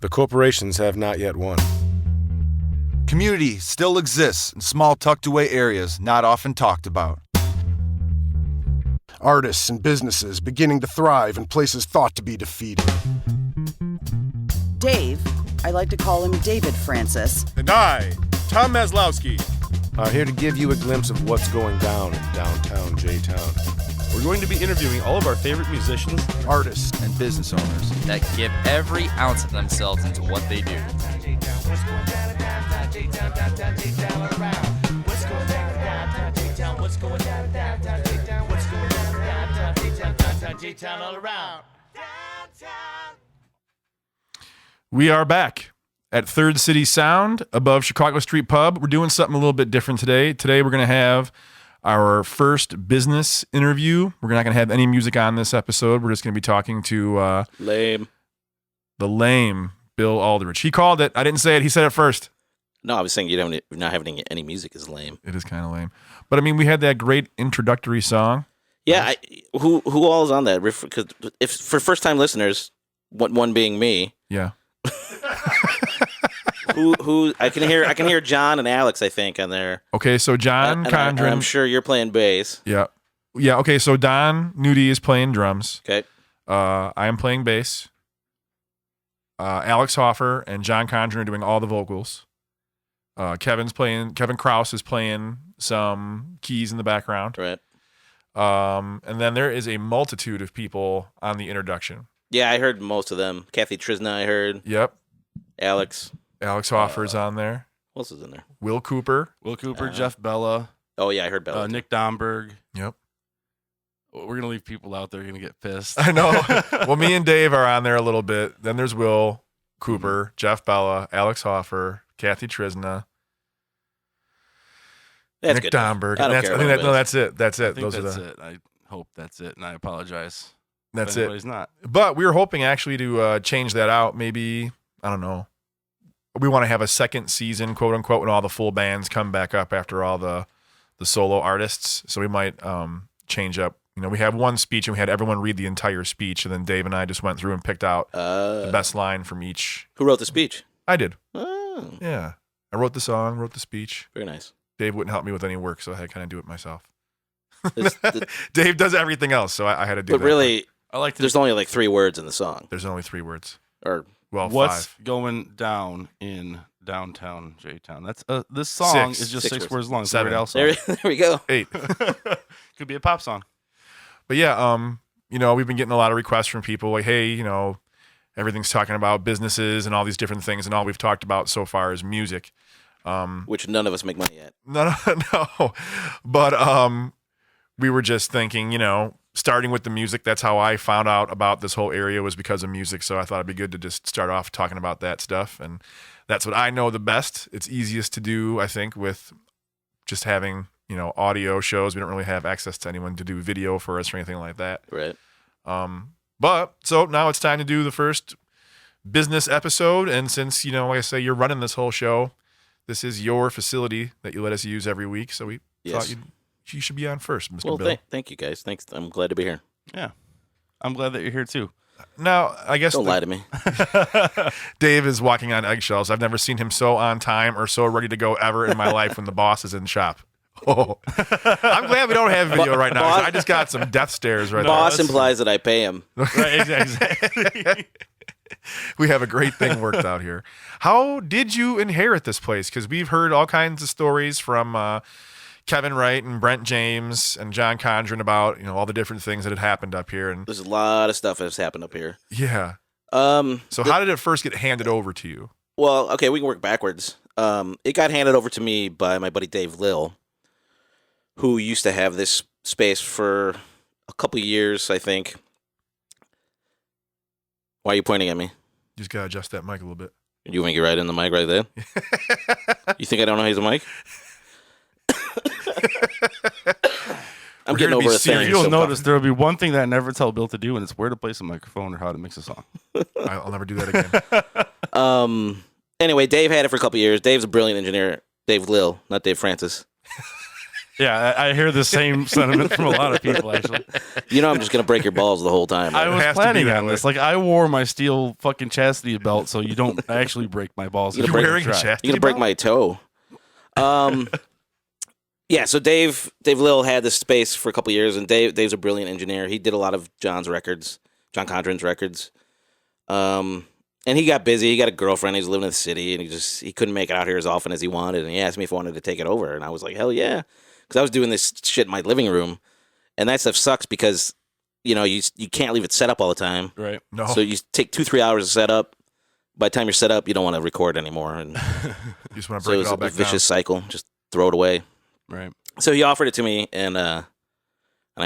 The corporations have not yet won. Community still exists in small tucked-away areas not often talked about. Artists and businesses beginning to thrive in places thought to be defeated. Dave, I like to call him David Francis. And I, Tom Maslowski, are here to give you a glimpse of what's going down in downtown J-Town. We're going to be interviewing all of our favorite musicians, Artists and business owners that give every ounce of themselves into what they do. We are back at Third City Sound above Chicago Street Pub. We're doing something a little bit different today. Today we're going to have our first business interview. We're not going to have any music on this episode. We're just going to be talking to Lame. The lame Bill Aldridge. He called it. I didn't say it. He said it first. No, I was saying not having any music is lame. It is kind of lame. But I mean, we had that great introductory song. Yeah, who all is on that? Because if for first time listeners, one being me. Yeah. who I can hear John and Alex, I think, on there. Okay, so John Condren. I'm sure you're playing bass. Yeah. Yeah, okay, so Don Nudie is playing drums. Okay. I am playing bass. Alex Hoffer and John Condren are doing all the vocals. Kevin Krause is playing some keys in the background. Right. And then there is a multitude of people on the introduction. Yeah, I heard most of them. Kathy Trisna, I heard. Yep. Alex Hoffer's on there. Who else is in there? Will Cooper, Jeff Bella. Oh, yeah, I heard Bella. Nick Domberg. Yep. We're going to leave people out there going to get pissed. I know. Well, me and Dave are on there a little bit. Then there's Will Cooper, Jeff Bella, Alex Hoffer, Kathy Trisna, That's Nick good. Domberg. I don't care about No, that's it. That's it. I think Those that's are it. I hope that's it, and I apologize. That's if it. anybody's not. But we were hoping actually to change that out. Maybe, I don't know. We want to have a second season, quote unquote, when all the full bands come back up after all the solo artists. So we might change up. You know, we have one speech and we had everyone read the entire speech, and then Dave and I just went through and picked out the best line from each. Who wrote the speech? I did. Oh. Yeah. I wrote the song, wrote the speech. Very nice. Dave wouldn't help me with any work, so I had to kind of do it myself. The, Dave does everything else, so I had to do but that. really, I like to. there's only like 3 words in the song. There's only 3 words. Or Well, What's 5. going down in downtown J-Town? That's this song 6. is just 6 words. words long. It's a 7. Weird Al song. there we go. 8. Could be a pop song. But yeah, you know, we've been getting a lot of requests from people like, hey, you know, everything's talking about businesses and all these different things, and all we've talked about so far is music. Which none of us make money at. No. But we were just thinking, you know, starting with the music, that's how I found out about this whole area, was because of music. So I thought it'd be good to just start off talking about that stuff. And that's what I know the best. It's easiest to do, I think, with just having, you know, audio shows. We don't really have access to anyone to do video for us or anything like that. Right. But so now it's time to do the first business episode. And since, you know, like I say, you're running this whole show, this is your facility that you let us use every week. So we thought you should be on first, Mr. Well, Bill. thank you guys. Thanks. I'm glad to be here. Yeah, I'm glad that you're here too. Now, I guess Don't lie to me. Dave is walking on eggshells. I've never seen him so on time or so ready to go ever in my life when the boss is in shop. Oh, I'm glad we don't have video right now. 'Cause I just got some death stares right Boss now. implies that I pay him. Right, exactly. We have a great thing worked out here. How did you inherit this place? Because we've heard all kinds of stories from Kevin Wright and Brent James and John Condren about, you know, all the different things that had happened up here. And There's a lot of stuff that's happened up here. yeah. So how did it first get handed over to you? Well, okay, we can work backwards. It got handed over to me by my buddy Dave Lill, who used to have this space for a couple of years, I think. Why are you pointing at me? You just got to adjust that mic a little bit. You want me to get right in the mic right there? You think I don't know he's a mic? I'm getting over a thing. You'll notice there will be one thing that I never tell Bill to do, and it's where to place a microphone or how to mix a song. I'll never do that again. Anyway, Dave had it for a couple of years. Dave's a brilliant engineer. Dave Lill, not Dave Francis. Yeah, I hear the same sentiment from a lot of people, actually. I'm just gonna break your balls the whole time. I Right? was has to be planning that on way. this. Like, I wore my steel fucking chastity belt so you don't actually break my balls. You're if you wearing a try. chastity You're gonna break belt? my toe. Yeah. So Dave Lill had this space for a couple years, and Dave's a brilliant engineer. He did a lot of John Condren's records. And he got busy. He got a girlfriend. He was living in the city, and he couldn't make it out here as often as he wanted. And he asked me if I wanted to take it over, and I was like, hell yeah, because I was doing this shit in my living room, and that stuff sucks because you can't leave it set up all the time. Right. No. So you take 2-3 hours to set up. By the time you're set up, you don't want to record anymore, and You just want to so break it was it all a back vicious cycle. Just throw it away. Right. So he offered it to me, and I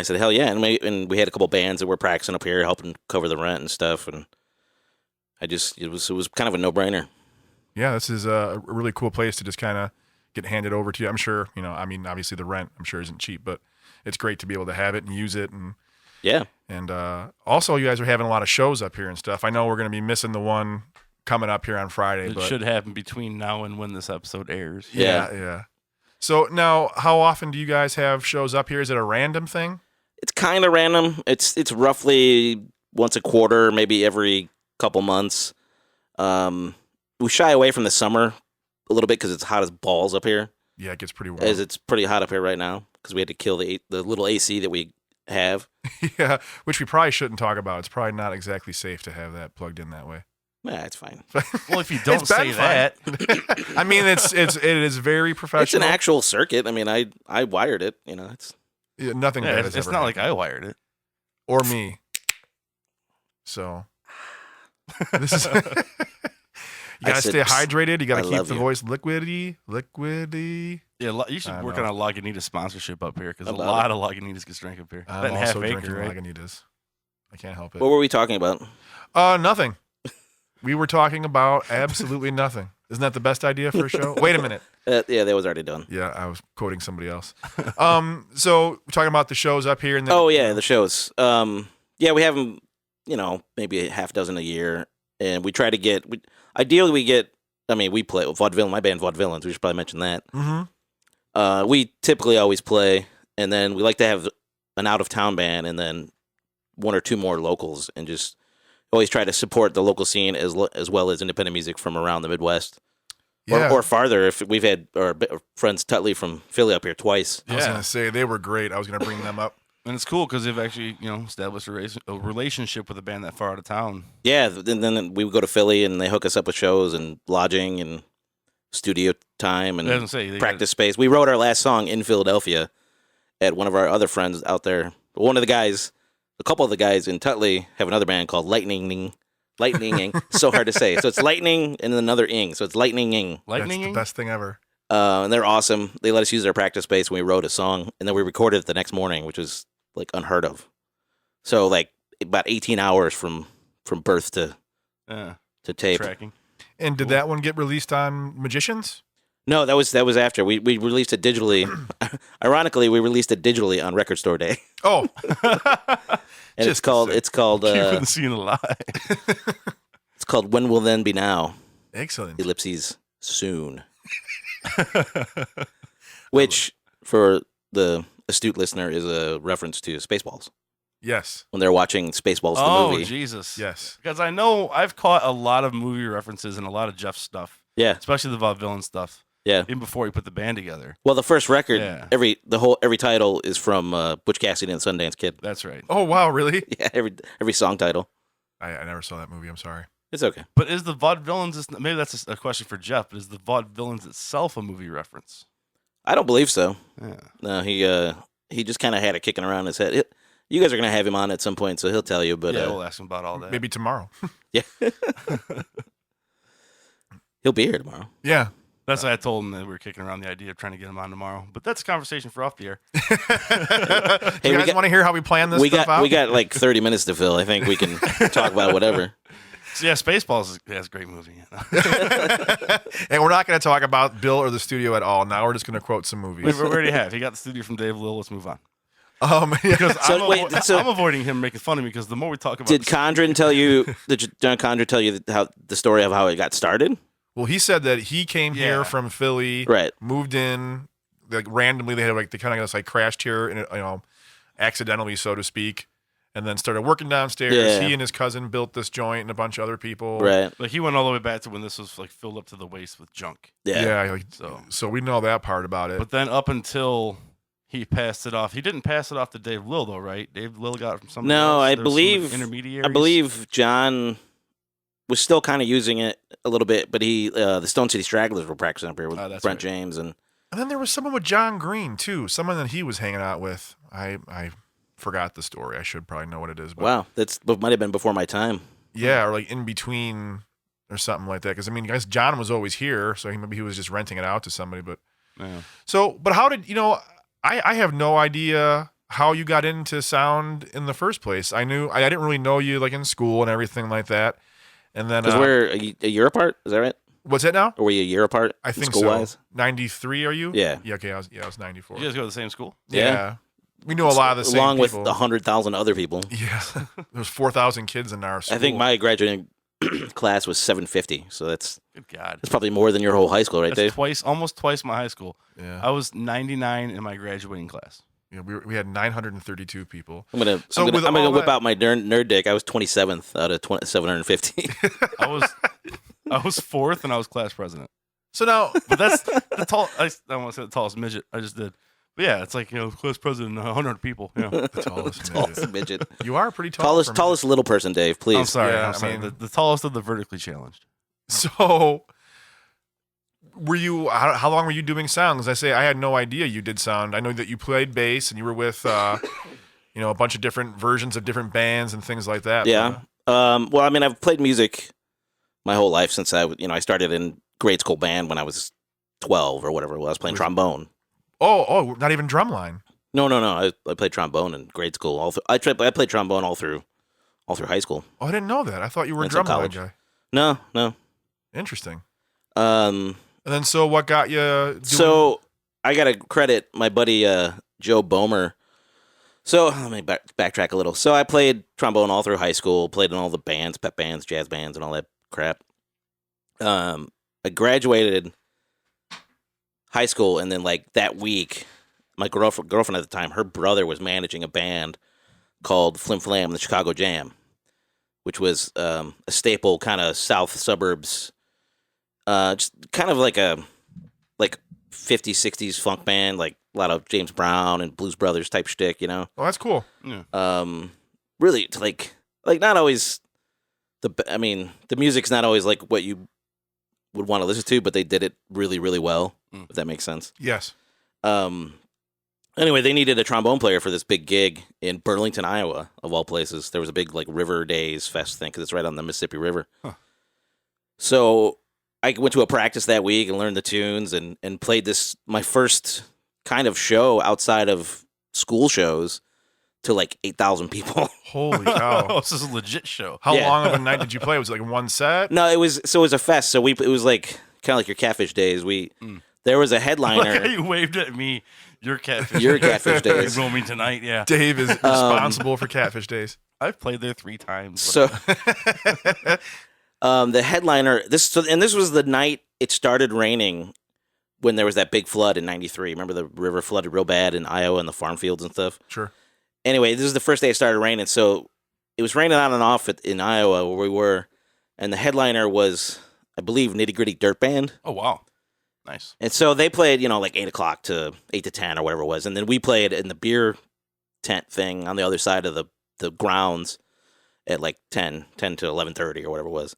said, hell yeah. And we had a couple bands that were practicing up here, helping cover the rent and stuff. And it was kind of a no-brainer. down. Yeah, this is a really cool place to just kind of get handed over to you. I'm sure, obviously the rent, I'm sure, isn't cheap, but it's great to be able to have it and use it. Yeah. And also, you guys are having a lot of shows up here and stuff. I know we're going to be missing the one coming up here on Friday. It but should happen between now and when this episode airs. Yeah. So now, how often do you guys have shows up here? Is it a random thing? It's kind of random. It's roughly once a quarter, maybe every couple months. We shy away from the summer a little bit because it's hot as balls up here, Yeah, it gets pretty warm. as it's pretty hot up here right now because we had to kill the little AC that we have. Yeah, which we probably shouldn't talk about. It's probably not exactly safe to have that plugged in that way. Yeah, it's fine. Well, if you don't It's been say fine. that, I mean, it is very It's an professional. actual circuit. I mean, I wired it. It's Yeah, nothing yeah, bad it's, has it's ever not like happened. I wired it. Or me. So this is. You I gotta said, stay "Psst, hydrated. You gotta I keep love the you." voice liquidy. Yeah, you should I work know. on a Lagunitas sponsorship up here because I a love lot of Lagunitas gets drank up here. I'm That and also half drinking acre, right? Lagunitas. I can't help it. what were we talking about? Nothing. We were talking about absolutely nothing. Isn't that the best idea for a show? Wait a minute. Yeah, that was already done. Yeah, I was quoting somebody else. So we're talking about the shows up here, and then, Oh yeah, the shows. Yeah, we have them. Maybe a half dozen a year, and we try to get. Ideally, we get. I mean, we play Vaudevillains. My band Vaudevileins. We should probably mention that. Mhm. We typically always play, and then we like to have an out of town band, and then one or two more locals, and just always try to support the local scene as well as independent music from around the Midwest. Yeah. Or farther, if we've had our friends Tutley from Philly up here twice. I was Yeah. gonna say they were great. I was gonna bring them up. And it's cool because they've actually, established a relationship with a band that far out of town. Yeah, then we would go to Philly and they hook us up with shows and lodging and studio time and I was gonna say, they practice space. We wrote our last song in Philadelphia at one of our other friends out there. A couple of the guys in Tutley have another band called Lightning. So hard to say. So it's Lightning and then another ing. So it's Lightning. Lightning. That's the best thing ever. And they're awesome. They let us use their practice space when we wrote a song, and then we recorded it the next morning, which is like unheard of. So like about 18 hours from birth to tape. Tracking. And did that one get released on Magicians? No, that was after we released it digitally. Ironically, we released it digitally on Record Store Day, Oh, and Just it's called Keeping the scene alive. it's called When Will Then Be Now? excellent. Ellipses soon. Which, for the astute listener, is a reference to Spaceballs Yes, when they're watching Spaceballs the Oh, movie. Jesus. yes. Because I know I've caught a lot of movie references and a lot of Jeff's stuff, Yeah, especially the Vaudevillain stuff, yeah. even before he put the band together. Well, the first record, Yeah. every title is from Butch Cassidy and the Sundance Kid. That's right. Oh wow, really? Yeah, every song title. I never saw that movie. I'm sorry. It's okay. But is the Vaudevillains, maybe that's a question for Jeff, but is the Vaudevillains itself a movie reference? I don't believe so. Yeah. No, he just kind of had it kicking around his head. You guys are gonna have him on at some point, so he'll tell you. But Yeah, we'll ask him about all that. Maybe tomorrow. yeah, he'll be here tomorrow. Yeah. That's why I told him that we were kicking around the idea of trying to get him on tomorrow. But that's a conversation for off the air. Do you we guys got- want to hear how we plan this stuff out? We got like 30 minutes to fill. I think we can talk about whatever. So yeah, Spaceballs is a great movie. And we're not going to talk about Bill or the studio at all. Now we're just going to quote some movies. We already have. He got the studio from Dave Lill. Let's move on. Yeah. Because So I'm avoiding him making fun of me because the more we talk about Did Condren tell you? Did John Condren tell you how the story of how it got started? Well, he said that he came here Yeah. from Philly, Right. moved in, like randomly they kind of like crashed here and accidentally, so to speak, and then started working downstairs. Yeah. He and his cousin built this joint and a bunch of other people. Right. Like he went all the way back to when this was like filled up to the waist with junk. Yeah. Yeah. So we know that part about it. But then up until he passed it off, he didn't pass it off to Dave Lill though, right? Dave Lill got it from somebody No, else. I There was some believe intermediaries. I believe John was still kind of using it a little bit, but the Stone City Stragglers were practicing up here with Oh, that's Brent right. James and then there was someone with John Green too. Someone that he was hanging out with. I forgot the story. I should probably know what it is. But wow, that might have been before my time. yeah, or like in between or something like that. Because I mean, guys, John was always here, so maybe he was just renting it out to somebody. But Yeah. but how did I have no idea how you got into sound in the first place. I didn't really know you like in school and everything like that. And then Because we're a year apart, is that right? what's that now? Or were you a year apart? I think school-wise? so. 93, are you? Yeah. Yeah. Okay. I was 94. You guys go to the same school? Yeah. We knew a lot of the same Along people. with 100,000 other people. Yeah. There's 4,000 kids in our school. I think my graduating class was 750, so that's Good God. probably more than your whole high school, right, That's Dave? almost twice my high school. Yeah. I was 99 in my graduating class. Yeah, we had 932 people. I'm gonna whip out my nerd dick. I was 27th out of 750. I was fourth and I was class president. So now, But that's the tall. I don't want to say the tallest midget. I just did. But yeah, it's like class president, 100 people. Yeah. the tallest Tallest midget. You are pretty tall. Tallest little person, Dave. Please. I'm sorry. Yeah, I'm sorry. I mean- The tallest of the vertically challenged. So, were you? How long were you doing sound? As I say, I had no idea you did sound. I know that you played bass and you were with, a bunch of different versions of different bands and things like that. Yeah. Well, I mean, I've played music my whole life since I started in grade school band when I was 12 or whatever it was, playing trombone. Oh, not even drumline. No. I played trombone in grade school. I played trombone all through high school. Oh, I didn't know that. I thought you were a Until drumline college. guy. No. Interesting. Um, And then, so what got you? Doing... So I got to credit my buddy Joe Bomer. So let me backtrack a little. So I played trombone all through high school, played in all the bands, pep bands, jazz bands, and all that crap. I graduated high school, and then like that week, my girlfriend at the time, her brother was managing a band called Flim Flam, the Chicago Jam, which was a staple kind of south suburbs, just kind of like a 50s, 60s funk band, like a lot of James Brown and Blues Brothers type shtick, Oh, that's cool. Really, like not always the music's not always like what you would want to listen to, but they did it really, really well, if that makes sense. Yes. Anyway, they needed a trombone player for this big gig in Burlington, Iowa, of all places. There was a big like River Days Fest thing because it's right on the Mississippi River. Huh. So I went to a practice that week and learned the tunes and played my first kind of show outside of school shows to like 8,000 people. Holy Oh, cow. this is a legit show. How Yeah. long of a night did you play? Was it like one set? No, it was a fest. So it was like kind of like your Catfish Days. There was a Like how headliner. you waved at me. Your catfish. Your Catfish Days. Roll me tonight. Yeah. Dave is responsible for Catfish Days. I've played there 3 times. So the headliner this was the night it started raining when there was that big flood in 93. Remember the river flooded real bad in Iowa and the farm fields and stuff? Sure. Anyway, this is the first day it started raining. So it was raining on and off in Iowa where we were. And the headliner was, I believe, Nitty Gritty Dirt Band. Oh, wow. Nice. And so they played, like 8 o'clock to 8 to 10 or whatever it was. And then we played in the beer tent thing on the other side of the grounds at like 10 to 11:30 or whatever it was.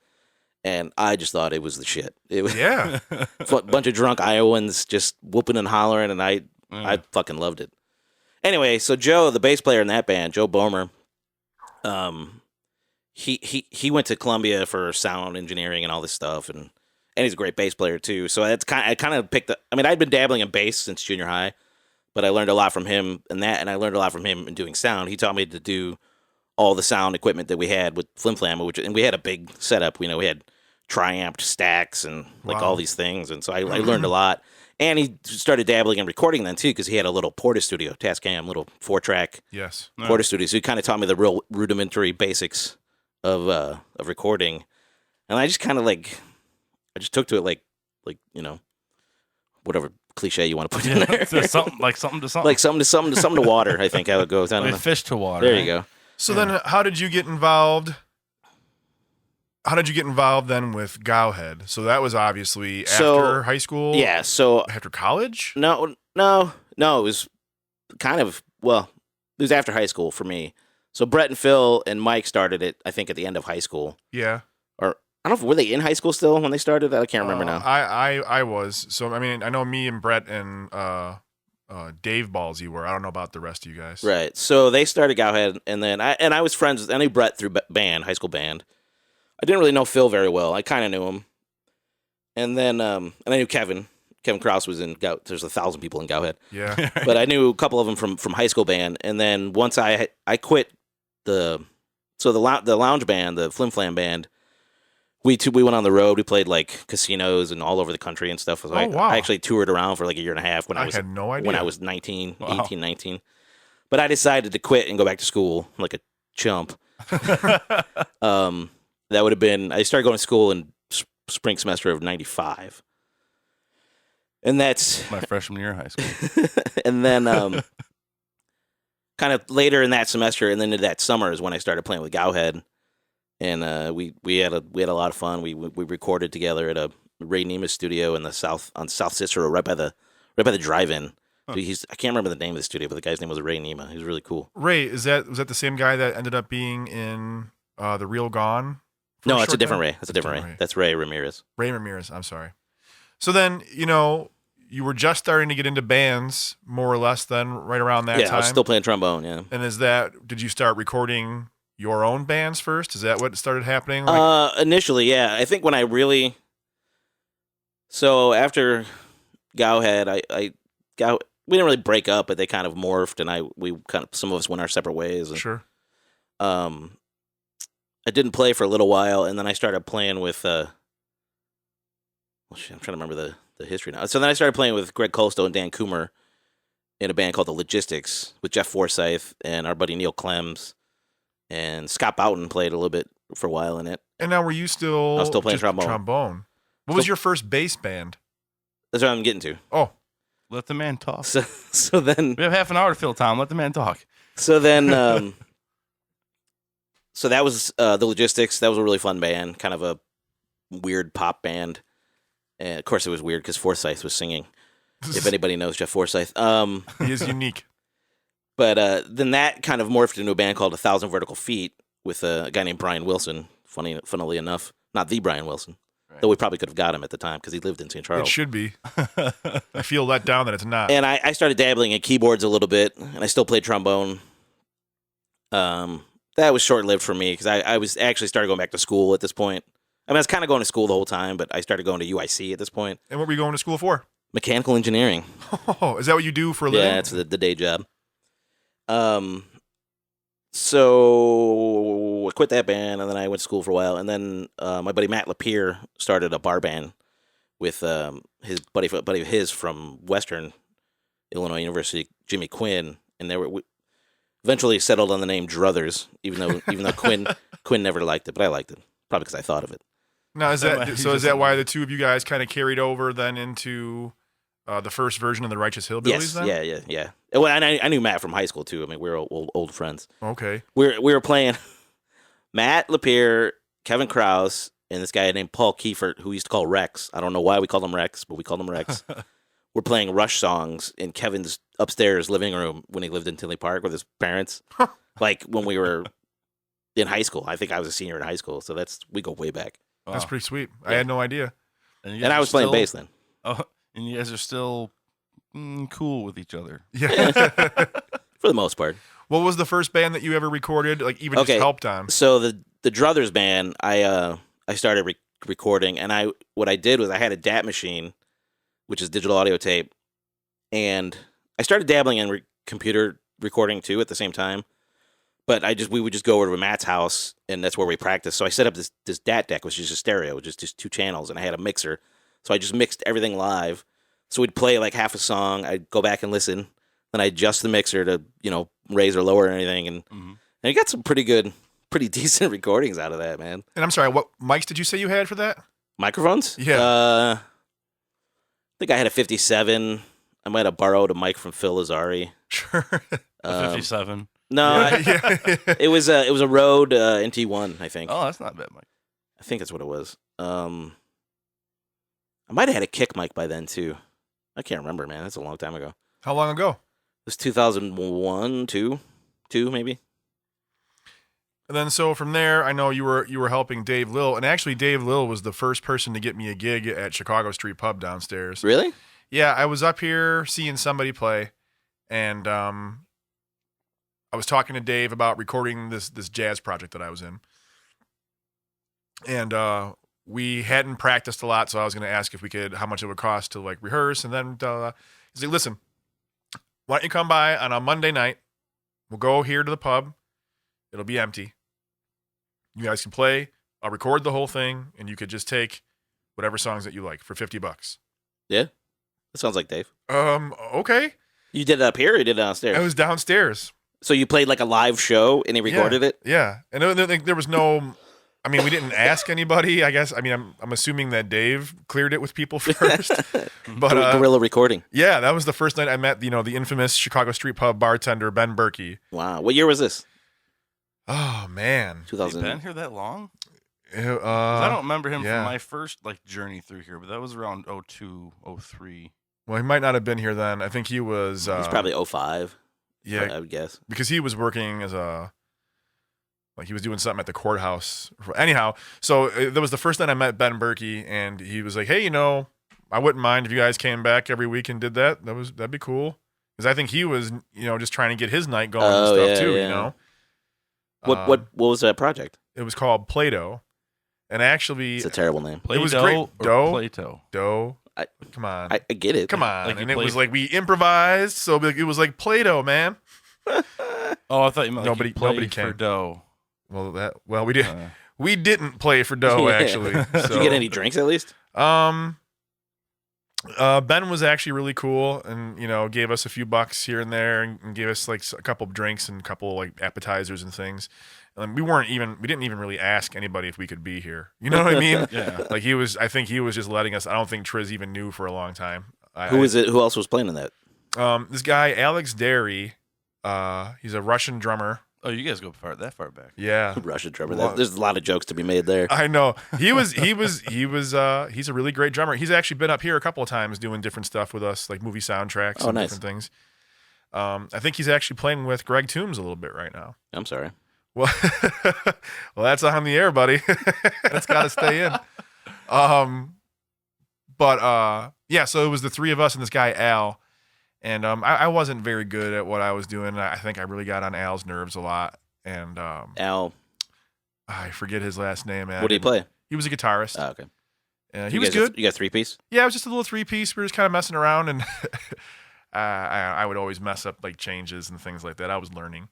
And I just thought it was the shit. It was Yeah. a bunch of drunk Iowans just whooping and hollering, and I fucking loved it. Anyway, so Joe, the bass player in that band, Joe Bomer, he went to Columbia for sound engineering and all this stuff, and he's a great bass player too. So I kind of picked up. I mean, I'd been dabbling in bass since junior high, but I learned a lot from him and I learned a lot from him in doing sound. He taught me to do all the sound equipment that we had with Flim Flam, and we had a big setup. We had triamped stacks and like all these things, and so I learned a lot. And he started dabbling in recording then too, because he had a little Porta studio, Tascam, little 4-track Yes. Porta studio. So he kind of taught me the real rudimentary basics of recording, and I just kind of I just took to it like whatever cliche you want to put in there. So something to something. Like something to water, I think how it goes. I don't Like know. fish to water. There right? you go. So then, how did you get involved? How did you get involved then with Gowhead? So that was obviously after high school. Yeah, so After college. no, it was kind of it was after high school for me. So Brett and Phil and Mike started it, I think, at the end of high school. Yeah. Or I don't know, were they in high school still when they started? I can't remember now. I was. So I mean, I know me and Brett and Dave Ballsy were. I don't know about the rest of you guys. Right. So they started Gowhead, and then I was friends with, I knew Brett through band, high school band. I didn't really know Phil very well. I kind of knew him. And then and I knew Kevin. Kevin Krause was in there's 1,000 people in Gowhead. Yeah. But I knew a couple of them from high school band. And then once I quit the lounge band, the Flim Flam band, we went on the road. We played like casinos and all over the country and stuff. So wow. I actually toured around for like a year and a half when I had no idea. when I was 19, 18, 19. But I decided to quit and go back to school like a chump. That would have been, I started going to school in spring semester of 95. And that's My freshman year of high school. and then kind of later in that semester and then into that summer is when I started playing with Gowhead. And we had a lot of fun. We recorded together at a Ray Nema's studio in South Cicero, right by the drive-in. Huh. I can't remember the name of the studio, but the guy's name was Ray Nema. He was really cool. Ray, was that the same guy that ended up being in The Real Gone? No, for that's a short different time? Ray. That's a different Ray. That's Ray Ramirez. Ray Ramirez. I'm sorry. So then, you were just starting to get into bands, more or less, then right around that time. Yeah, I was still playing trombone. Yeah. And did you start recording your own bands first? Is that what started happening? Initially, yeah. I think when I really, so after Gowhead, we didn't really break up, but they kind of morphed, and some of us went our separate ways. And, Sure. I didn't play for a little while, and then I started playing with. I'm trying to remember the history now. So then I started playing with Greg Colstow and Dan Coomer in a band called The Logistics with Jeff Forsyth and our buddy Neil Clems, and Scott Boughton played a little bit for a while in it. And now were you still? I was still playing just trombone. What was your first bass band? That's what I'm getting to. Oh, Let the man talk. So then We have half an hour to fill, Tom. Let the man talk. So then, so that was The Logistics. That was a really fun band, kind of a weird pop band. And of course, it was weird because Forsyth was singing. If anybody knows Jeff Forsyth, he is unique. But then that kind of morphed into a band called 1,000 Vertical Feet with a guy named Brian Wilson. Funnily enough, not the Brian Wilson, though we probably could have got him at the time because he lived in St. It Charles. should be. I feel let down that it's not. And I started dabbling in keyboards a little bit, and I still played trombone. That was short-lived for me because I was actually started going back to school at this point. I mean, I was kind of going to school the whole time, but I started going to UIC at this point. And what were you going to school for? Mechanical engineering. Oh, is that what you do for a living? Yeah, it's the day job. So I quit that band, and then I went to school for a while. And then my buddy Matt Lapierre started a bar band with his buddy of his from Western Illinois University, Jimmy Quinn, and we eventually settled on the name Druthers, even though Quinn never liked it, but I liked it, probably because I thought of it. Now, is that why the two of you guys kind of carried over then into the first version of the Righteous Hillbillies? Yes, then? yeah. Well, and I knew Matt from high school too. I mean, we were old friends. Okay. We were playing Matt Lapierre, Kevin Krause, and this guy named Paul Kiefert, who we used to call Rex. I don't know why we called him Rex, but we called him Rex. We're playing Rush songs in Kevin's upstairs living room when he lived in Tinley Park with his parents. Like when we were in high school. I think I was a senior in high school, so we go way back. That's pretty sweet. I had no idea. And I was playing bass then. Oh, and you guys are still cool with each other. Yeah. For the most part. What was the first band that you ever recorded, like even just helped on? So the Druthers band, I started recording, and what I did was I had a DAT machine, which is digital audio tape, and I started dabbling in computer recording too at the same time. But we would just go over to Matt's house, and that's where we practiced. So I set up this DAT deck, which is just stereo, which is just 2 channels, and I had a mixer. So I just mixed everything live. So we'd play like half a song, I'd go back and listen, then I'd adjust the mixer to, raise or lower or anything, and I got some pretty decent recordings out of that, man. And I'm sorry, what mics did you say you had for that? Microphones? Yeah. I think I had a 57, I might have borrowed a mic from Phil Lazari. Sure. A 57. No, Yeah. it was a Rode NT1, I think. Oh, that's not bad, Mike. I think that's what it was. I might have had a kick mic by then too. I can't remember, man. That's a long time ago. How long ago? It was 2001, two maybe. And then so from there, I know you were helping Dave Lill, and actually Dave Lill was the first person to get me a gig at Chicago Street Pub downstairs. Really? Yeah, I was up here seeing somebody play, and I was talking to Dave about recording this jazz project that I was in, and we hadn't practiced a lot, so I was going to ask if we could, how much it would cost to like rehearse, and then he's like, "Listen, why don't you come by on a Monday night? We'll go here to the pub. It'll be empty. You guys can play. I'll record the whole thing, and you could just take whatever songs that you like for $50." Yeah. That sounds like Dave. Okay. You did it up here or you did it downstairs? I was downstairs. So you played like a live show and he recorded it? Yeah. And there was no, I mean, we didn't ask anybody, I guess. I mean, I'm assuming that Dave cleared it with people first. But guerrilla recording. Yeah, that was the first night I met, the infamous Chicago Street Pub bartender, Ben Berkey. Wow. What year was this? Oh, man. 2000. Been here that long? 'Cause I don't remember him yeah. from my first journey through here, but that was around 02, 03. Well, he might not have been here then. I think he was. He's probably 05. Yeah. I would guess. Because he was working as he was doing something at the courthouse. Anyhow, so that was the first night I met Ben Berkey, and he was like, "Hey, I wouldn't mind if you guys came back every week and did that. That'd be cool." Because I think he was, just trying to get his night going and stuff too. Yeah. What was that project? It was called Play-Doh, and actually, It's a terrible name. It was Play-Doh great. or Dough? Play-Doh? Dough. Come on. I get it. Come on. Like you And it was played- like we improvised, so it was like Play-Doh, man. Oh, I thought you meant Nobody nobody came. for dough. Well, we did. We didn't play for dough, actually. Did you get any drinks at least? Ben was actually really cool, and gave us a few bucks here and there, and gave us like a couple of drinks and a couple like appetizers and things. And we didn't even really ask anybody if we could be here. You know what I mean? Yeah. Like I think he was just letting us. I don't think Triz even knew for a long time. Who is it? Who else was playing in that? This guy Alex Derry. He's a Russian drummer. Oh, you guys go that far back. Yeah. Russian drummer. Well, There's a lot of jokes to be made there. I know. He's a really great drummer. He's actually been up here a couple of times doing different stuff with us, like movie soundtracks and nice. different things. I think he's actually playing with Greg Toombs a little bit right now. I'm sorry. Well, that's on the air, buddy. That's got to stay in. Yeah, so it was the three of us and this guy, Al. And I wasn't very good at what I was doing. I think I really got on Al's nerves a lot. And Al. I forget his last name, man. What did he play? He was a guitarist. Oh, okay. He was good. You got 3-piece? Yeah, it was just a little 3-piece. We were just kind of messing around, and I would always mess up like changes and things like that. I was learning.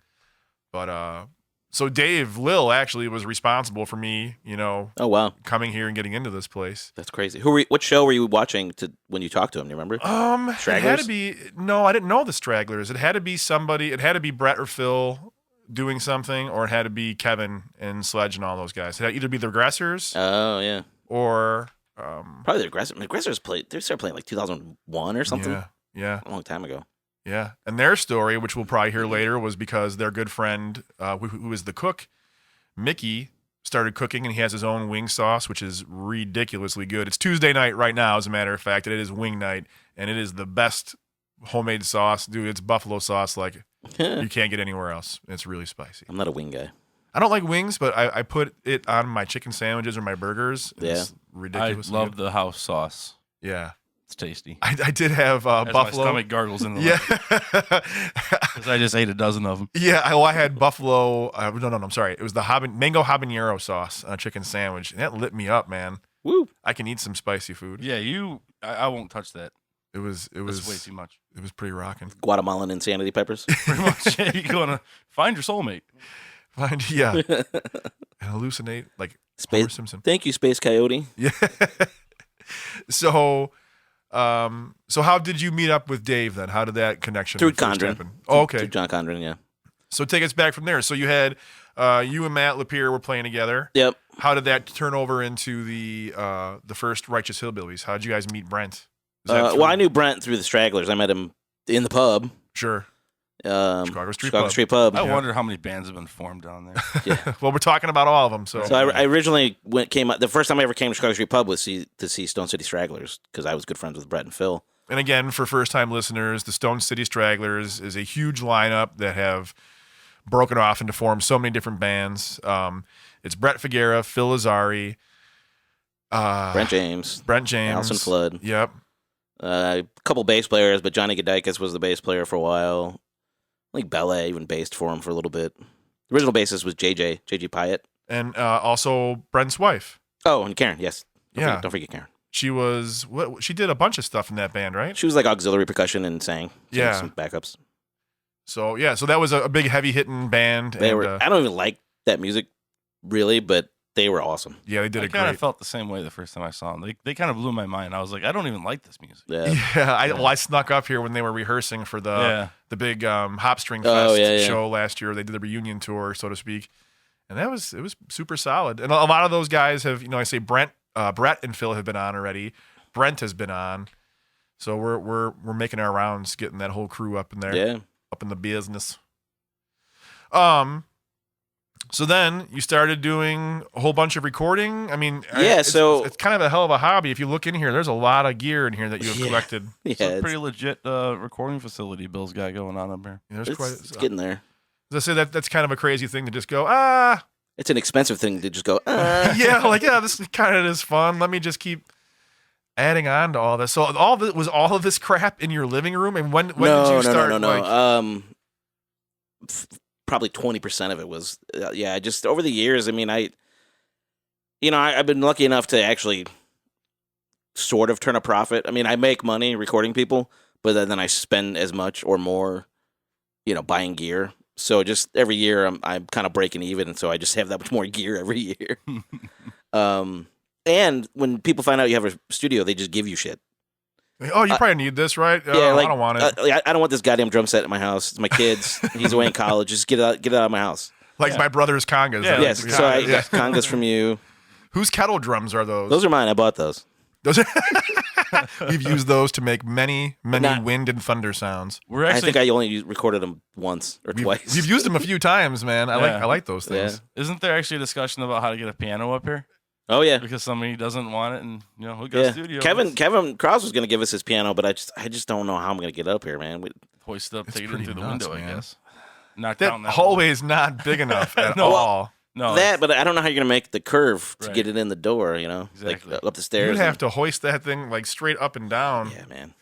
But so Dave Lill actually was responsible for me, Oh, wow. coming here and getting into this place. That's crazy. What show were you watching when you talked to him? Do you remember? It had Stragglers? to be I didn't know the Stragglers. It had to be somebody. It had to be Brett or Phil doing something, or it had to be Kevin and Sledge and all those guys. It had to either be the Regressors Oh, yeah. or Probably the Regressors. The Regressors they started playing like 2001 or something. Yeah. A long time ago. Yeah, and their story, which we'll probably hear later, was because their good friend, who is the cook, Mickey, started cooking, and he has his own wing sauce, which is ridiculously good. It's Tuesday night right now, as a matter of fact, and it is wing night, and it is the best homemade sauce. Dude, it's buffalo sauce like you can't get anywhere else. It's really spicy. I'm not a wing guy. I don't like wings, but I put it on my chicken sandwiches or my burgers. It's I ridiculously love good. the house sauce. Yeah. It's tasty. I did have As buffalo. my stomach gargles in the Yeah. because I just ate a dozen of them. Yeah, I had buffalo. No, I'm sorry. It was the mango habanero sauce on a chicken sandwich. And that lit me up, man. Woo. I can eat some spicy food. Yeah, I won't touch that. It was That's way too much. It was pretty rocking. Guatemalan insanity peppers. Pretty much. Yeah, you're going to find your soulmate. Yeah. And hallucinate like Homer Simpson. Thank you, Space Coyote. Yeah. So how did you meet up with Dave then? How did that connection Through first Condren. happen? Oh, okay. Through John Condren, yeah. So take us back from there. So you had you and Matt Lapierre were playing together. Yep. How did that turn over into the first Righteous Hillbillies? How did you guys meet Brent? Well, I knew Brent through the Stragglers. I met him in the pub. Sure. Chicago Street Street Pub. I wonder how many bands have been formed down there. Yeah. Well, we're talking about all of them. So, I originally came out. The first time I ever came to Chicago Street Pub was to see Stone City Stragglers because I was good friends with Brett and Phil. And again, for first-time listeners, the Stone City Stragglers is a huge lineup that have broken off and to form so many different bands. It's Brett Figuera, Phil Azari, Brent James, Allison Flood. Yep. A couple bass players, but Johnny Gadikis was the bass player for a while. I think Bella even bassed for him for a little bit. The original bassist was JJ Pyatt. And also Brent's wife. Oh, and Karen, yes. Don't forget Karen. She was she did a bunch of stuff in that band, right? She was like auxiliary percussion and sang some backups. So that was a big heavy hitting band. They were. I don't even like that music really, but they were awesome. Yeah, they did I kind of felt the same way the first time I saw them. They kind of blew my mind. I was like, I don't even like this music. Yeah. I snuck up here when they were rehearsing for the big Hop String Fest show last year. They did the reunion tour, so to speak, and it was super solid. And a lot of those guys have, I say Brett and Phil have been on already. Brent has been on, so we're making our rounds, getting that whole crew up in there, up in the business. So then you started doing a whole bunch of recording. I mean, it's kind of a hell of a hobby. If you look in here, there's a lot of gear in here that you have collected. It's a pretty legit recording facility Bill's got going on up here. Yeah, it's getting there. As I say, that's kind of a crazy thing to just go, It's an expensive thing to just go, this kind of is fun. Let me just keep adding on to all this. So was all of this crap in your living room? And when did you start? No. Probably 20% of it was, just over the years. I mean, I've been lucky enough to actually sort of turn a profit. I mean, I make money recording people, but then I spend as much or more, buying gear. So just every year I'm kind of breaking even, and so I just have that much more gear every year. And when people find out you have a studio, they just give you shit. Oh, you probably need this, right? I don't want it. I don't want this goddamn drum set at my house. It's my kids. He's away in college. Just get it out of my house. Like my brother's congas. Yeah, yes. So I got congas from you. Whose kettle drums are those? Those are mine. I bought those. We've used those to make many wind and thunder sounds. I think I only recorded them once or twice. We've used them a few times, man. I like those things. Yeah. Isn't there actually a discussion about how to get a piano up here? Oh yeah, because somebody doesn't want it, and who got a studio? Kevin Krause was going to give us his piano, but I just don't know how I'm going to get up here, man. Hoist up, take it in through the window, man. I guess. Knock down that hallway is not big enough at all. No, but I don't know how you're going to make the curve to get it in the door. Exactly. Like up the stairs. You'd have to hoist that thing like straight up and down. Yeah, man.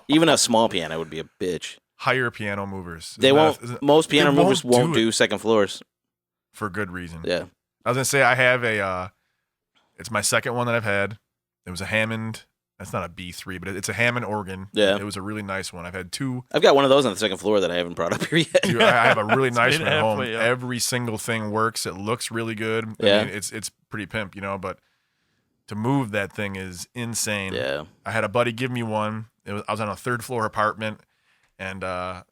Even a small piano would be a bitch. Hire piano movers. Most piano movers won't do second floors for good reason. Yeah. I was going to say I have it's my second one that I've had. It was a Hammond. That's not a B3, but it's a Hammond organ. Yeah. It was a really nice one. I've had two. I've got one of those on the second floor that I haven't brought up here yet. Dude, I have a really nice one at home. Yeah. Every single thing works. It looks really good. Yeah. I mean, it's pretty pimp, but to move that thing is insane. Yeah. I had a buddy give me one. I was on a third floor apartment, and my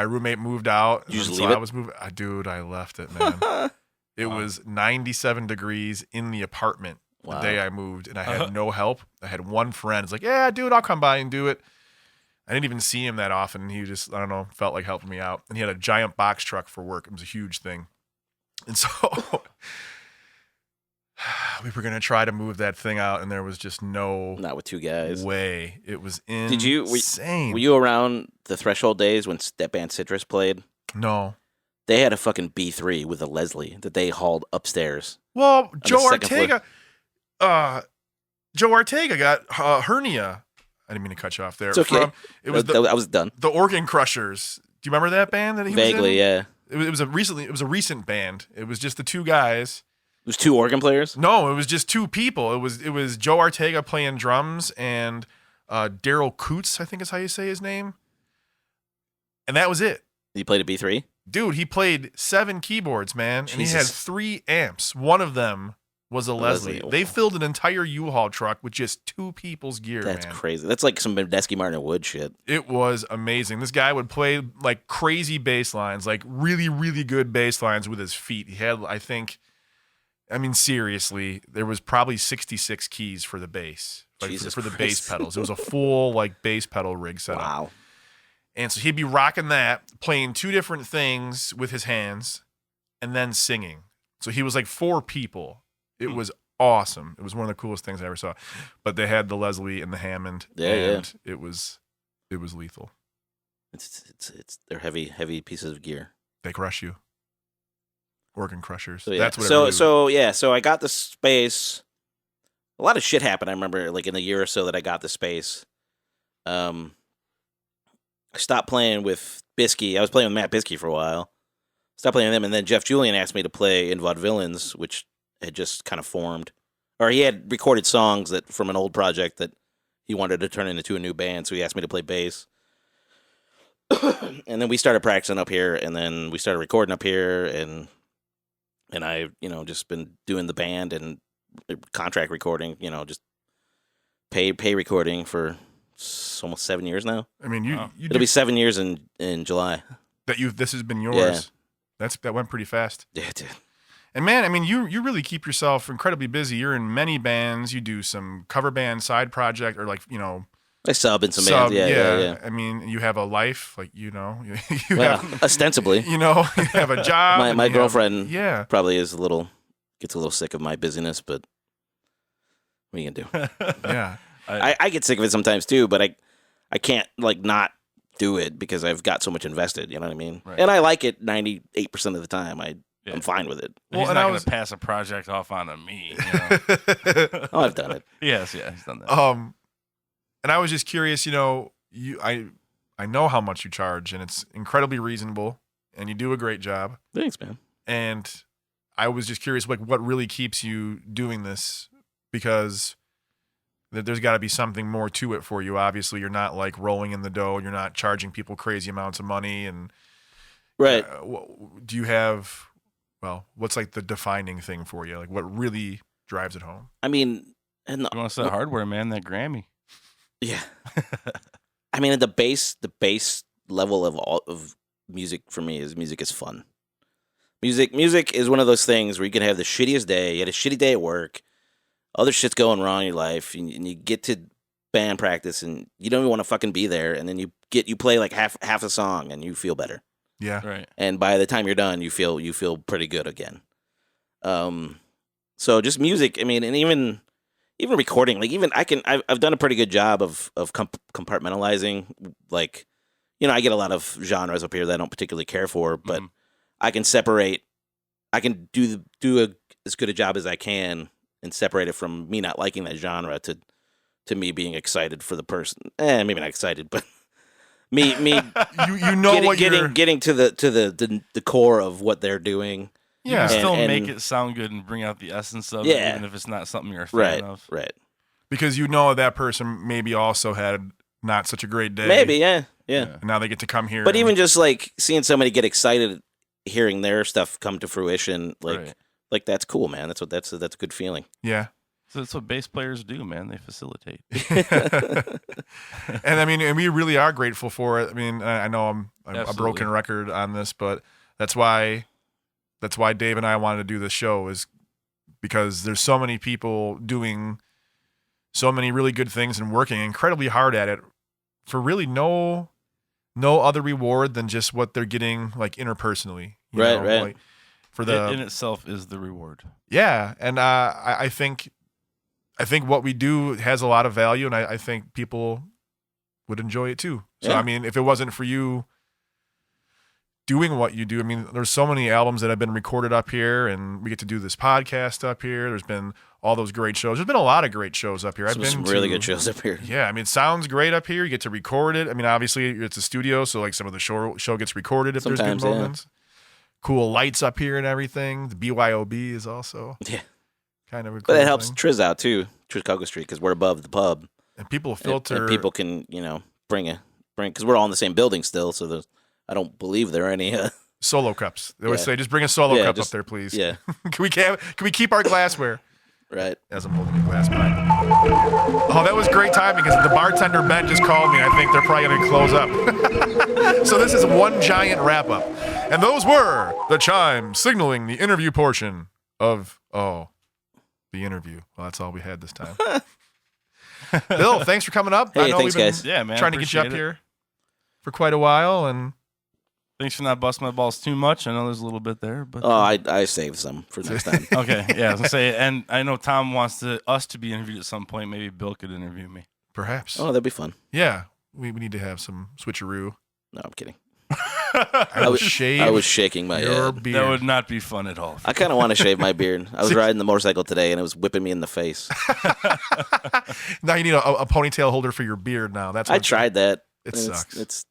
roommate moved out. Did you just leave it? Dude, I left it, man. It was 97 degrees in the apartment the day I moved, and I had no help. I had one friend. It's like, yeah, dude, I'll come by and do it. I didn't even see him that often. He just, I don't know, felt like helping me out. And he had a giant box truck for work. It was a huge thing. And so we were going to try to move that thing out, and there was just not with two guys way. It was insane. Were you around the Threshold days when that band Citrus played? No. They had a fucking B3 with a Leslie that they hauled upstairs. Well, Joe Ortega got hernia. I didn't mean to cut you off there. It's okay. I was done. The Organ Crushers. Do you remember that band that he Vaguely, was in? Yeah. It was a recent band. It was just the two guys. It was two organ players? No, it was just two people. It was Joe Ortega playing drums and Daryl Coots, I think is how you say his name. And that was it. He played a B3? Dude, he played 7 keyboards, man. Jesus. And he had 3 amps. One of them was a Leslie. They filled an entire U-Haul truck with just 2 people's gear, That's crazy. That's like some Medeski Martin Wood shit. It was amazing. This guy would play like crazy bass lines, like really, really good bass lines with his feet. He had, I think, I mean, seriously, there was probably 66 keys for the bass, like Jesus for the Christ. bass pedals. It was a full like bass pedal rig setup. Wow. And so he'd be rocking that, playing 2 different things with his hands, and then singing. So he was like 4 people. It was awesome. It was one of the coolest things I ever saw. But they had the Leslie and the Hammond, and it was lethal. They're heavy pieces of gear. They crush you. Organ crushers. So, yeah. That's what. So I got the space. A lot of shit happened. I remember, like in the year or so that I got the space. I stopped playing with Bisky. I was playing with Matt Bisky for a while. Stopped playing with him, and then Jeff Julian asked me to play in Vaudevileins, which had just kind of formed, or he had recorded songs that from an old project that he wanted to turn into a new band. So he asked me to play bass. And then we started practicing up here, and then we started recording up here, and I, just been doing the band and contract recording, just pay recording for almost 7 years now. I mean, it'll be 7 years in July. This has been yours. Yeah. That went pretty fast. Yeah, dude. And man, I mean, you really keep yourself incredibly busy. You're in many bands. You do some cover band side project, or like, I sub in some bands. Yeah. I mean, you have a life, like, you have ostensibly. You have a job. My girlfriend probably gets a little sick of my busyness, but what are you gonna do? Yeah. I get sick of it sometimes too, but I can't like not do it because I've got so much invested, you know what I mean? Right. And I like it 98% of the time. I'm fine with it. Well, he's not going to pass a project off onto me. Oh, I've done it. Yes, he's done that. And I was just curious, I know how much you charge, and it's incredibly reasonable, and you do a great job. Thanks, man. And I was just curious, like, what really keeps you doing this? Because there's got to be something more to it for you. Obviously, you're not like rolling in the dough. You're not charging people crazy amounts of money. And right. Do you have? Well, what's like the defining thing for you? Like, what really drives it home? I mean, you want to say hardware, man? That Grammy. Yeah. I mean, the base level of music for me is music is fun. Music is one of those things where you can have the shittiest day. You had a shitty day at work. Other shit's going wrong in your life, and you get to band practice, and you don't even want to fucking be there. And then you play like half the song, and you feel better. Yeah, right. And by the time you're done, you feel pretty good again. So just music. I mean, and even recording. Like I've done a pretty good job of compartmentalizing. Like, I get a lot of genres up here that I don't particularly care for, but I can separate. I can do as good a job as I can. And separate it from me not liking that genre to me being excited for the person. Maybe not excited, but me getting to the core of what they're doing. Yeah, you can still make it sound good and bring out the essence of it, even if it's not something you're a fan of. Right. Because that person maybe also had not such a great day. Maybe, yeah. And now they get to come here. But even just like seeing somebody get excited, hearing their stuff come to fruition, like that's cool, man. That's a good feeling. Yeah. So that's what bass players do, man. They facilitate. And I mean, and we really are grateful for it. I mean, I know I'm a broken record on this, but that's why Dave and I wanted to do this show, is because there's so many people doing so many really good things and working incredibly hard at it for really no other reward than just what they're getting like interpersonally. Right. Like, for the in itself is the reward. Yeah, and I think what we do has a lot of value, and I think people would enjoy it too. So I mean, if it wasn't for you doing what you do, I mean, there's so many albums that have been recorded up here, and we get to do this podcast up here. There's been all those great shows. There's been a lot of great shows up here. I've been some really good shows up here. Yeah, I mean, it sounds great up here. You get to record it. I mean, obviously it's a studio, so like some of the show gets recorded if there's good moments. Cool lights up here and everything. The BYOB is also kind of a cool But it helps thing. Triz out too, Triz Street, because we're above the pub. And people filter. And people can, bring because we're all in the same building still, so I don't believe there are any solo cups. They always say, just bring a solo cup up there, please. Yeah. Can we keep our glassware? Right. As I'm holding a glass pint. Oh, that was great timing, because the bartender Ben just called me. I think they're probably going to close up. So this is one giant wrap up. And those were the chimes signaling the interview portion of the interview. Well, that's all we had this time. Bill, thanks for coming up. Hey, I know thanks, we've been guys. Yeah, man. trying to get you up appreciate it. here for quite a while, and Thanks for not busting my balls too much. I know there's a little bit there, but Oh, I saved some for next time. okay. Yeah, I was gonna say, and I know Tom wants us to be interviewed at some point. Maybe Bill could interview me. perhaps. Oh, that'd be fun. Yeah, we need to have some switcheroo. No, I'm kidding. I will shave I was shaking my your head. beard. That would not be fun at all. I kind of want to shave my beard. I was riding the motorcycle today, and it was whipping me in the face. Now you need a ponytail holder for your beard now. That's I what- tried that. It and sucks. It's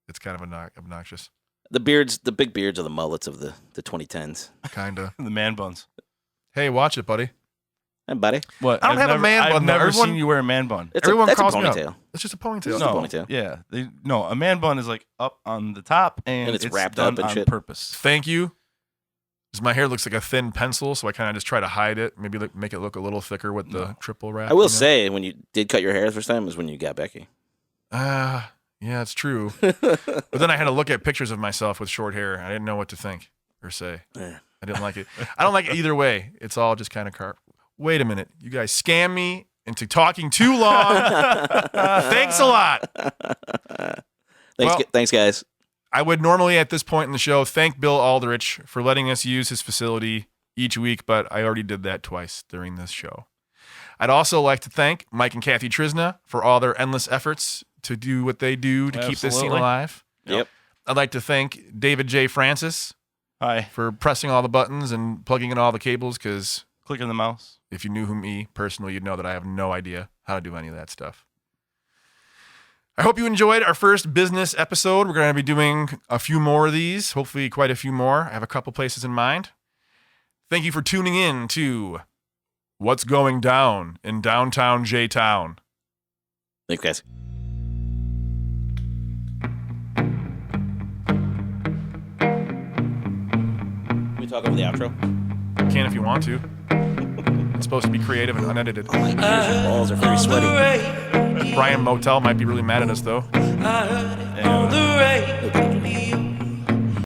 It's kind of obnoxious. the big beards are the mullets of the 2010s. Kind of. The man buns. Hey, watch it, buddy. Hey, buddy. What? I don't have a man bun, I've though. never Everyone- seen you wear a man bun. Everyone that's calls a me out. ponytail. It's just a ponytail. Just a ponytail. Yeah. No, a man bun is like up on the top and it's it's wrapped done up and on shit. purpose. Thank you. 'Cause my hair looks like a thin pencil, so I kind of just try to hide it. Maybe make it look a little thicker with the triple wrap. I will you know? say, when you did cut your hair the first time was when you got Becky. Yeah, it's true. But then I had to look at pictures of myself with short hair. I didn't know what to think or say. Yeah. I didn't like it. I don't like it either way. It's all just kind of Wait a minute. You guys scam me into talking too long. Thanks a lot. Thanks, guys. I would normally at this point in the show thank Bill Aldridge for letting us use his facility each week, but I already did that twice during this show. I'd also like to thank Mike and Kathy Trisna for all their endless efforts to do what they do to keep this scene Absolutely. alive. Yep. I'd like to thank David J. Francis Hi. for pressing all the buttons and plugging in all the cables, because Clicking the mouse. if you knew me personally, you'd know that I have no idea how to do any of that stuff. I hope you enjoyed our first business episode. We're going to be doing a few more of these, hopefully quite a few more. I have a couple places in mind. Thank you for tuning in to What's Going Down in Downtown J-Town. Thanks, guys. Can we talk over the outro? Can if you want to. It's supposed to be creative and unedited. My ears and balls are very sweaty. Brian Motel might be really mad at us, though. Yeah.